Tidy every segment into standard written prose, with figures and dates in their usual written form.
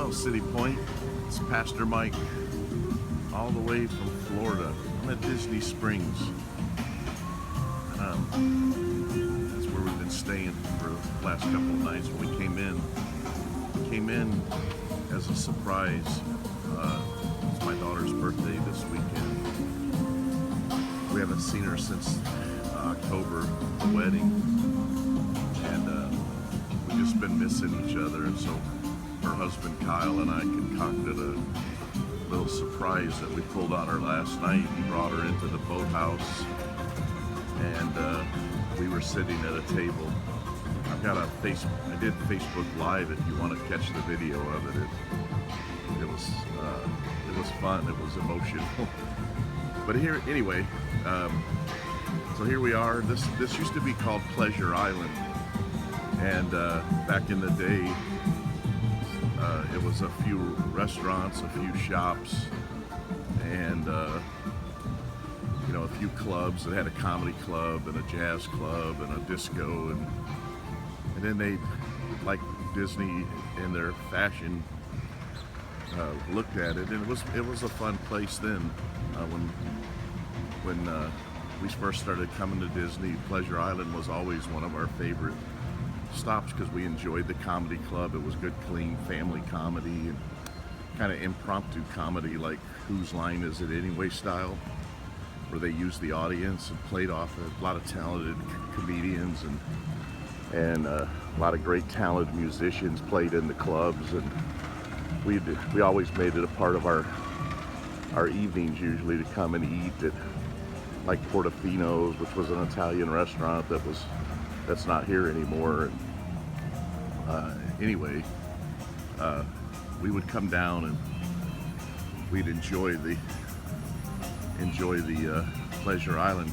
Oh, City Point. It's Pastor Mike, all the way from Florida. I'm at Disney Springs. That's where we've been staying for the last couple of nights. When we came in as a surprise. It's my daughter's birthday this weekend. We haven't seen her since October, the wedding, and we've just been missing each other. And so her husband Kyle and I concocted a little surprise that we pulled on her last night and brought her into the boathouse, and we were sitting at a table. I've got I did Facebook Live if you want to catch the video of it. It was fun. It was emotional. But here, anyway, so here we are. This used to be called Pleasure Island, and back in the day, it was a few restaurants, a few shops, and you know, a few clubs. It had a comedy club and a jazz club and a disco, and then they, like Disney in their fashion, looked at it, and it was a fun place then. When we first started coming to Disney, Pleasure Island was always one of our favorite stops because we enjoyed the comedy club. It was good, clean family comedy and kind of impromptu comedy, like Whose Line Is It Anyway style, where they used the audience and played off a lot of talented comedians, and a lot of great talented musicians played in the clubs, and we always made it a part of our evenings usually to come and eat at like Portofino's, which was an Italian restaurant that's not here anymore. And anyway, we would come down and we'd enjoy the Pleasure Island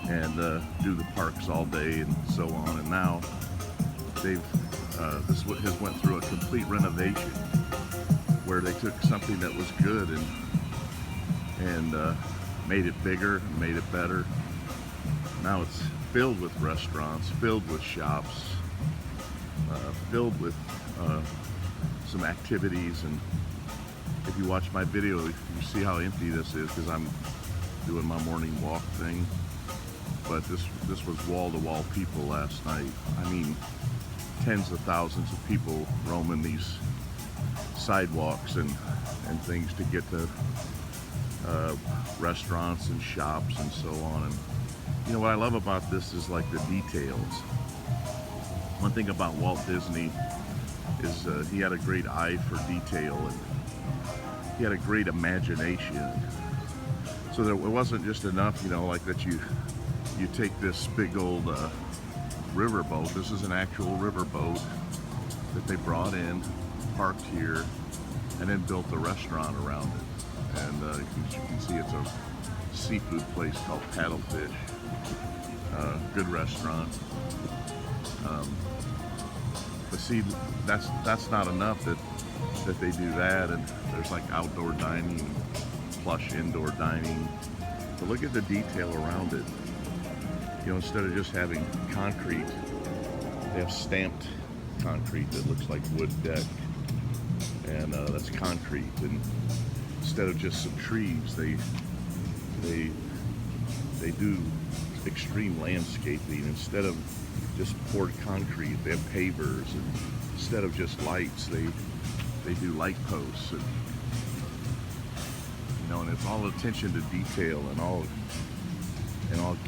and do the parks all day and so on. And now this has went through a complete renovation where they took something that was good and made it bigger, made it better. Now it's filled with restaurants, filled with shops, filled with some activities. And if you watch my video, you see how empty this is because I'm doing my morning walk thing. But this was wall-to-wall people last night. I mean, tens of thousands of people roaming these sidewalks and things to get to restaurants and shops and so on. And you know what I love about this is like the details. One thing about Walt Disney is he had a great eye for detail, and he had a great imagination. So that it wasn't just enough, you know, like that you take this big old riverboat. This is an actual riverboat that they brought in, parked here, and then built a restaurant around it. And you can see it's a seafood place called Paddlefish. Good restaurant. But see, that's not enough that they do that, and there's like outdoor dining, plush indoor dining. But look at the detail around it. You know, instead of just having concrete, they have stamped concrete that looks like wood deck, and that's concrete. And instead of just some trees, they do extreme landscaping. Instead of just poured concrete, they have pavers, and instead of just lights, they do light posts, and you know, and it's all attention to detail and all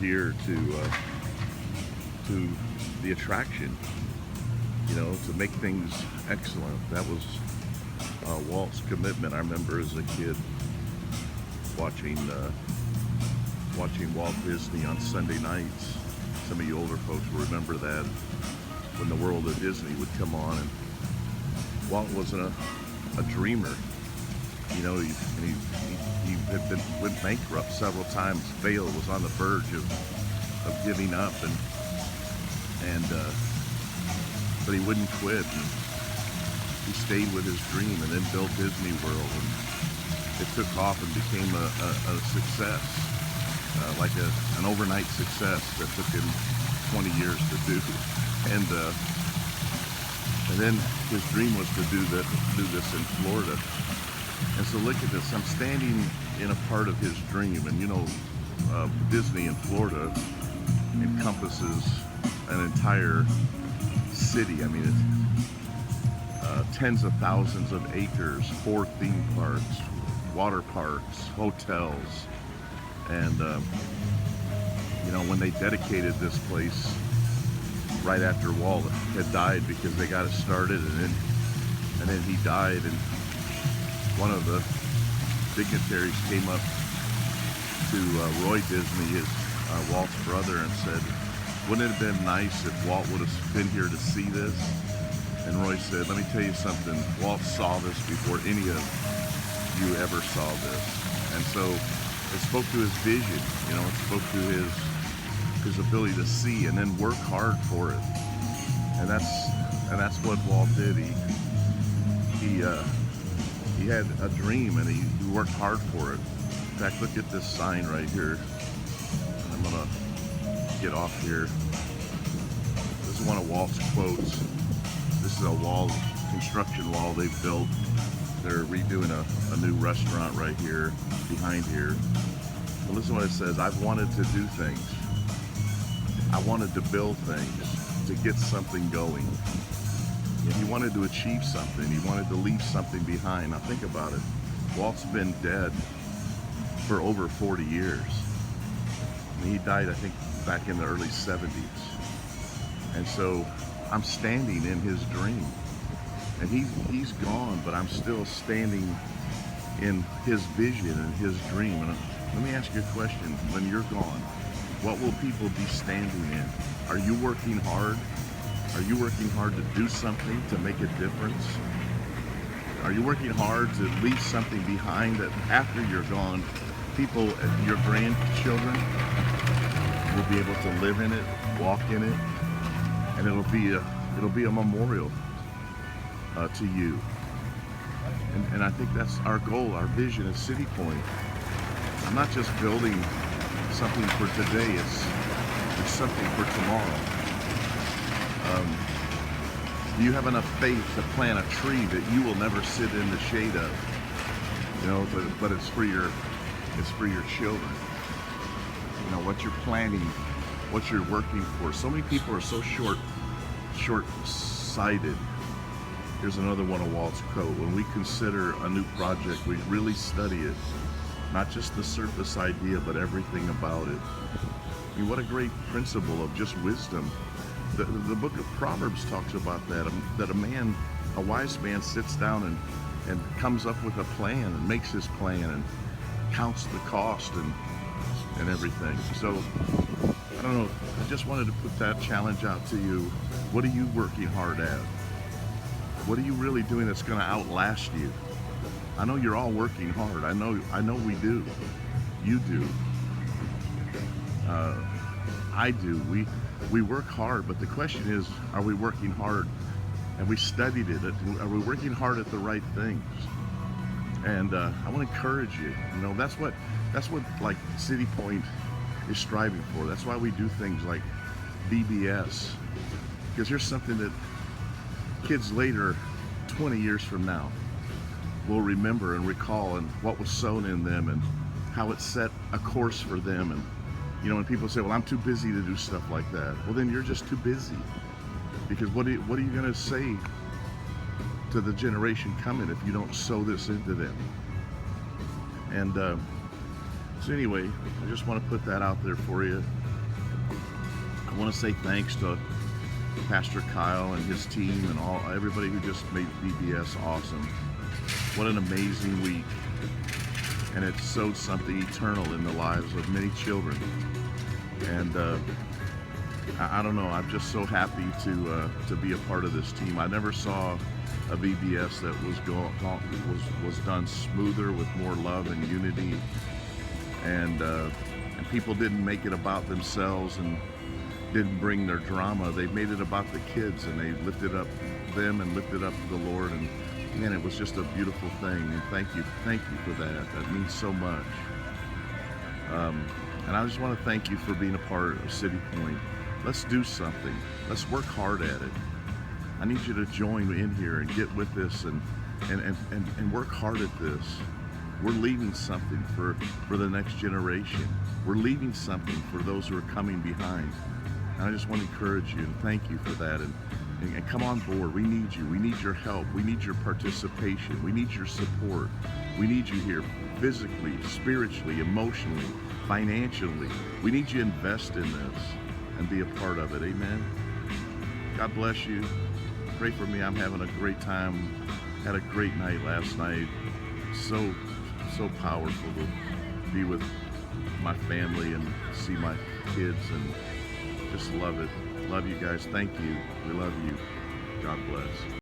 geared to the attraction, you know, to make things excellent. That was Walt's commitment. I remember as a kid watching Walt Disney on Sunday nights. Some of you older folks will remember that, when the World of Disney would come on, and Walt was a dreamer. You know, he went bankrupt several times, failed, was on the verge of giving up, but he wouldn't quit. And he stayed with his dream and then built Disney World, and it took off and became a success, like an overnight success that took him 20 years to do. And And then his dream was to do this in Florida. And so look at this. I'm standing in a part of his dream, and Disney in Florida encompasses an entire city. I mean, it's tens of thousands of acres, 4 theme parks, water parks, hotels, and when they dedicated this place right after Walt had died, because they got it started, and then he died, and one of the dignitaries came up to Roy Disney, his Walt's brother, and said, "Wouldn't it have been nice if Walt would have been here to see this?" And Roy said, "Let me tell you something. Walt saw this before any of you ever saw this." And so it spoke to his vision. It spoke to his ability to see and then work hard for it. And that's what Walt did. He had a dream, and he worked hard for it. In fact, look at this sign right here. I'm gonna get off here. This is one of Walt's quotes. This is a construction wall they've built. They're redoing a new restaurant right here, behind here. Well, listen to what it says. "I've wanted to do things. I wanted to build things, to get something going." And he wanted to achieve something. He wanted to leave something behind. Now think about it. Walt's been dead for over 40 years. I mean, he died, I think, back in the early 70s. And so I'm standing in his dream. And he's gone, but I'm still standing in his vision and his dream. And let me ask you a question. When you're gone, what will people be standing in? Are you working hard? Are you working hard to do something to make a difference? Are you working hard to leave something behind that after you're gone, people, your grandchildren, will be able to live in it, walk in it, and it'll be a memorial to you. And I think that's our goal, our vision at City Point. I'm not just building something for today, it's something for tomorrow. Do you have enough faith to plant a tree that you will never sit in the shade of? But it's for your children. What you're planting, what you're working for. So many people are so short-sighted. Here's another one of Walt's quote. "When we consider a new project, we really study it. Not just the surface idea, but everything about it." I mean, what a great principle of just wisdom. The book of Proverbs talks about that a wise man sits down and comes up with a plan and makes his plan and counts the cost and everything. So, I don't know, I just wanted to put that challenge out to you. What are you working hard at? What are you really doing that's going to outlast you? I know you're all working hard. I know we do. You do. I do. We work hard, but the question is, are we working hard? And we studied it. Are we working hard at the right things? And I want to encourage you. That's what like City Point is striving for. That's why we do things like VBS, because here's something that kids later, 20 years from now, will remember and recall, and what was sown in them and how it set a course for them. And when people say, "Well, I'm too busy to do stuff like that," well, then you're just too busy, because what are you going to say to the generation coming if you don't sow this into them? And so anyway, I just want to put that out there for you. I want to say thanks to Pastor Kyle and his team and everybody who just made VBS awesome. What an amazing week. And it sowed something eternal in the lives of many children. And I don't know, I'm just so happy to be a part of this team. I never saw a VBS that was done smoother, with more love and unity. And people didn't make it about themselves and didn't bring their drama. They made it about the kids, and they lifted up them and lifted up the Lord. And man, it was just a beautiful thing. And thank you for that. That means so much. And I just want to thank you for being a part of City Point. Let's do something. Let's work hard at it. I need you to join in here and get with this and work hard at this. We're leaving something for the next generation. We're leaving something for those who are coming behind. And I just want to encourage you and thank you for that. And come on board. We need you. We need your help. We need your participation. We need your support. We need you here physically, spiritually, emotionally, financially. We need you to invest in this and be a part of it. Amen. God bless you. Pray for me. I'm having a great time. Had a great night last night. So powerful to be with my family and see my kids and just love it. Love you guys. Thank you. We love you. God bless.